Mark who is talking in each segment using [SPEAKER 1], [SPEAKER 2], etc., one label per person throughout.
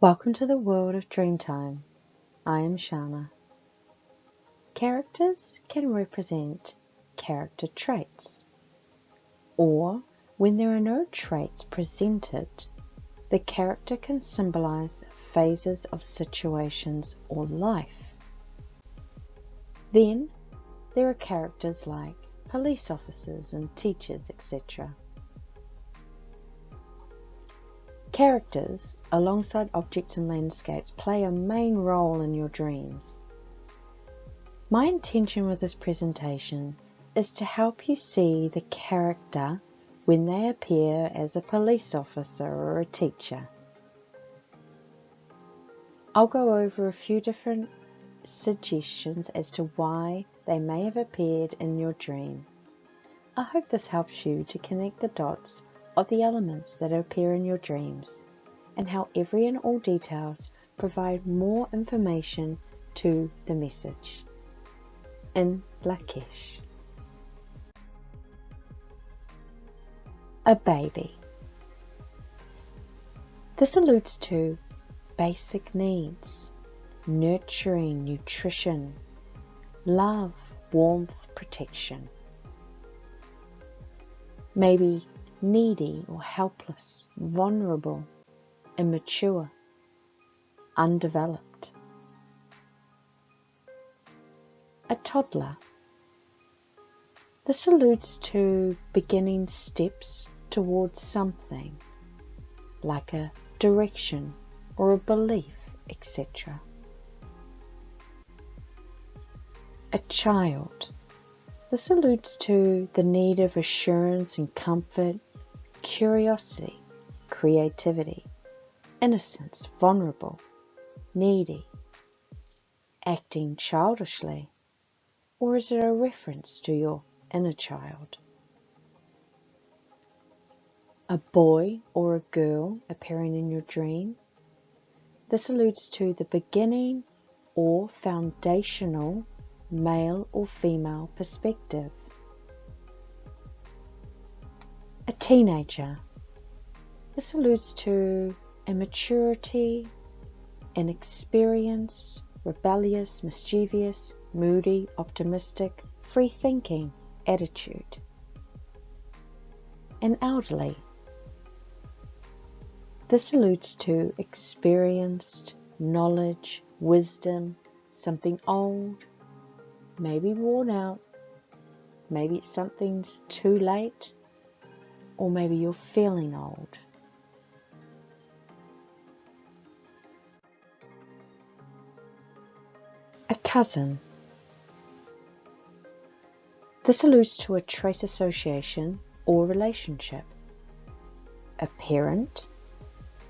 [SPEAKER 1] Welcome to the world of Dreamtime. I am Shana. Characters can represent character traits, or when there are no traits presented, the character can symbolize phases of situations or life. Then there are characters like police officers and teachers, etc. Characters, alongside objects and landscapes, play a main role in your dreams. My intention with this presentation is to help you see the character when they appear as a police officer or a teacher. I'll go over a few different suggestions as to why they may have appeared in your dream. I hope this helps you to connect the dots of the elements that appear in your dreams, and how every and all details provide more information to the message. In Lak'ech. A baby. This alludes to basic needs, nurturing, nutrition, love, warmth, protection. Maybe needy or helpless, vulnerable, immature, undeveloped. A toddler. This alludes to beginning steps towards something, like a direction or a belief, etc. A child. This alludes to the need of assurance and comfort, curiosity, creativity, innocence, vulnerable, needy, acting childishly, or is it a reference to your inner child? A boy or a girl appearing in your dream. This alludes to the beginning or foundational male or female perspective. A teenager. This alludes to immaturity, inexperience, rebellious, mischievous, moody, optimistic, free-thinking attitude. An elderly. This alludes to experienced, knowledge, wisdom, something old, maybe worn out, maybe something's too late, or maybe you're feeling old. A cousin. This alludes to a trace association or relationship. A parent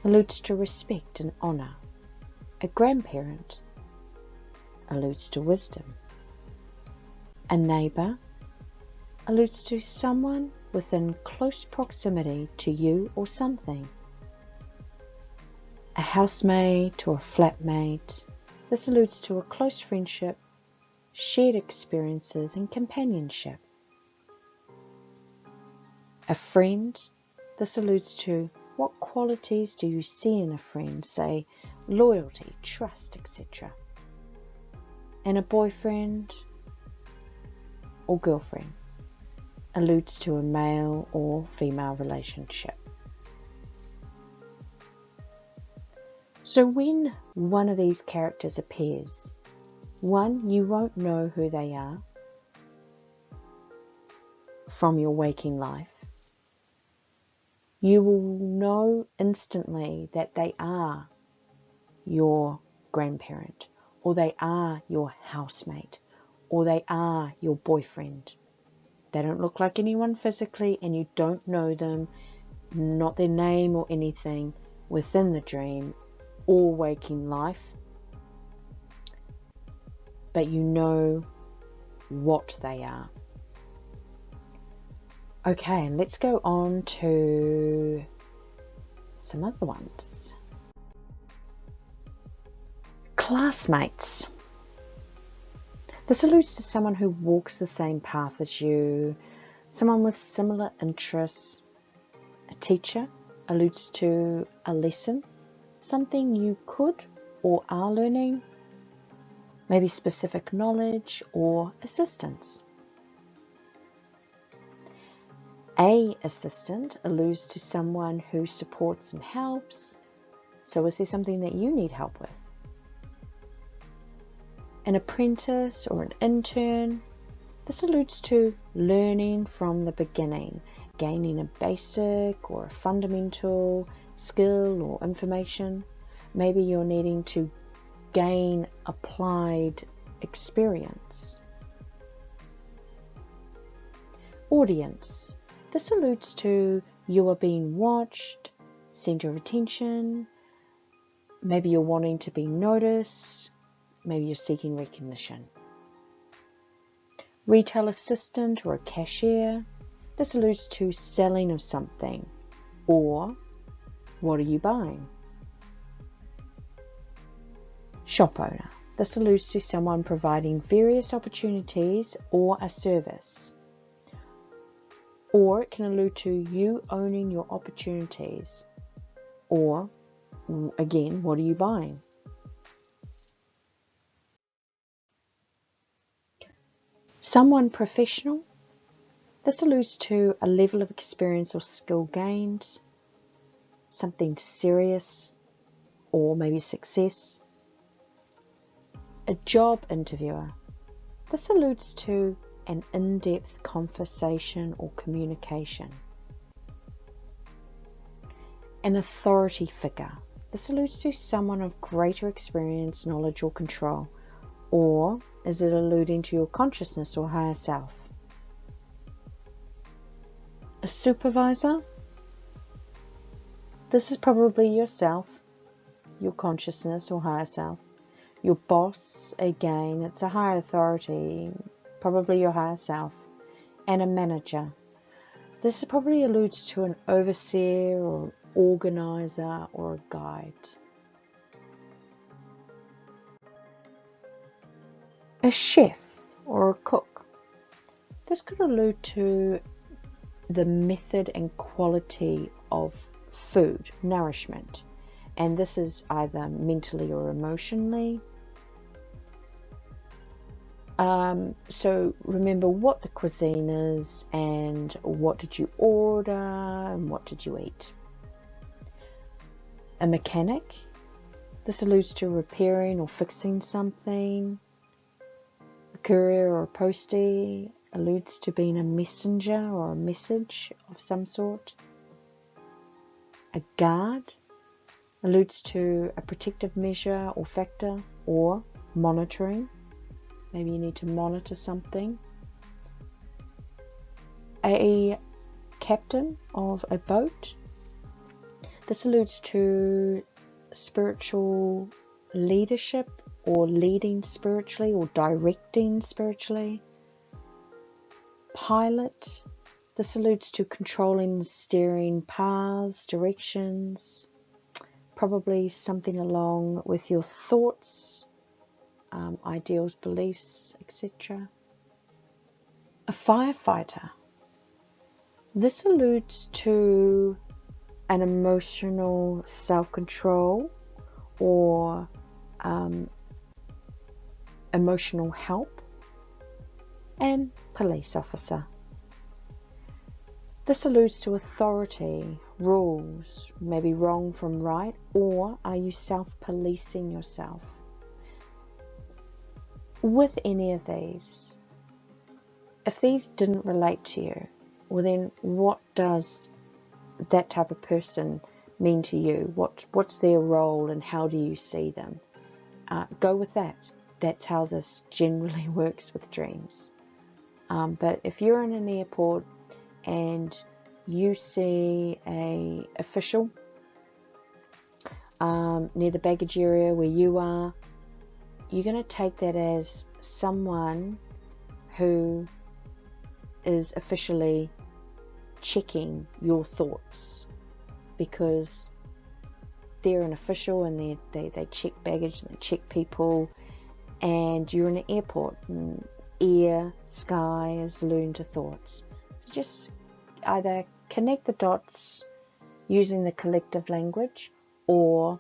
[SPEAKER 1] alludes to respect and honour. A grandparent alludes to wisdom. A neighbour alludes to someone within close proximity to you or something. A housemate or a flatmate. This alludes to a close friendship, shared experiences and companionship. A friend. This alludes to what qualities do you see in a friend, say loyalty, trust, etc. And a boyfriend or girlfriend alludes to a male or female relationship. So when one of these characters appears, one, you won't know who they are from your waking life. You will know instantly that they are your grandparent, or they are your housemate, or they are your boyfriend. They don't look like anyone physically, and you don't know them, not their name or anything within the dream or waking life, but you know what they are. Okay, let's go on to some other ones. Classmates. This alludes to someone who walks the same path as you, someone with similar interests. A teacher alludes to a lesson, something you could or are learning, maybe specific knowledge or assistance. A assistant alludes to someone who supports and helps. So is there something that you need help with? An apprentice or an intern. This alludes to learning from the beginning, gaining a basic or a fundamental skill or information. Maybe you're needing to gain applied experience. Audience. This alludes to you are being watched, center of attention. Maybe you're wanting to be noticed. Maybe you're seeking recognition. Retail assistant or a cashier. This alludes to selling of something, or what are you buying? Shop owner. This alludes to someone providing various opportunities or a service. Or it can allude to you owning your opportunities. Or, again, what are you buying? Someone professional. This alludes to a level of experience or skill gained, something serious, or maybe success. A job interviewer. This alludes to an in-depth conversation or communication. An authority figure. This alludes to someone of greater experience, knowledge, or control. Or is it alluding to your consciousness or higher self? A supervisor. This is probably yourself, your consciousness or higher self. Your boss, again, it's a higher authority, probably your higher self. And a manager. This probably alludes to an overseer or an organizer or a guide. A chef or a cook. This could allude to the method and quality of food, nourishment. And this is either mentally or emotionally. So remember what the cuisine is and what did you order and what did you eat. A mechanic. This alludes to repairing or fixing something. A courier or a postie alludes to being a messenger or a message of some sort. A guard alludes to a protective measure or factor or monitoring. Maybe you need to monitor something. A captain of a boat. This alludes to spiritual leadership or leading spiritually or directing spiritually. Pilot. This alludes to controlling and steering paths, directions. Probably something along with your thoughts, ideals, beliefs, etc. A firefighter. This alludes to an emotional self-control or emotional help. And police officer. This alludes to authority, rules, maybe wrong from right, or are you self-policing yourself? With any of these, if these didn't relate to you, well then what does that type of person mean to you? What's their role and how do you see them? Go with that. That's how this generally works with dreams. But if you're in an airport and you see a official near the baggage area where you are, you're going to take that as someone who is officially checking your thoughts, because they're an official and they check baggage and they check people, and you're in an airport and air, sky is alluding to thoughts. So just either connect the dots using the collective language or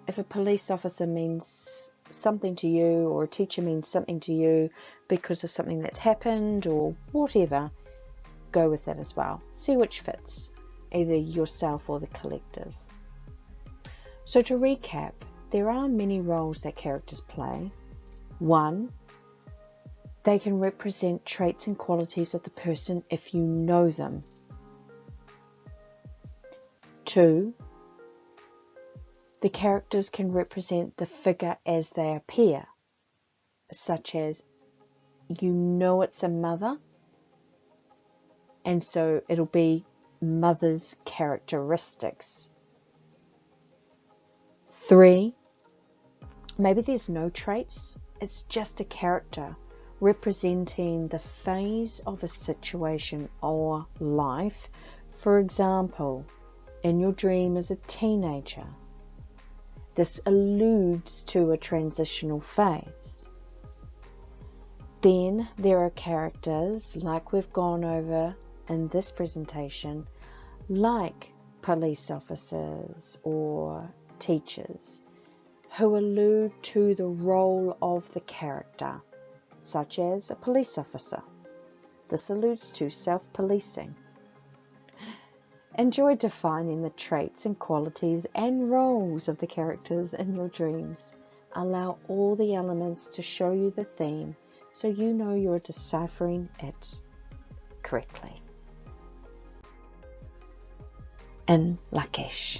[SPEAKER 1] if a police officer means something to you, or a teacher means something to you because of something that's happened or whatever, go with that as well. See which fits, either yourself or the collective. So to recap, there are many roles that characters play. 1, they can represent traits and qualities of the person if you know them. 2, the characters can represent the figure as they appear, such as you know it's a mother, and so it'll be mother's characteristics. 3, maybe there's no traits, it's just a character representing the phase of a situation or life. For example, in your dream as a teenager, this alludes to a transitional phase. Then there are characters, like we've gone over in this presentation, like police officers or teachers, who allude to the role of the character, such as a police officer. This alludes to self-policing. Enjoy defining the traits and qualities and roles of the characters in your dreams. Allow all the elements to show you the theme, so you know you're deciphering it correctly. In Lak'ech.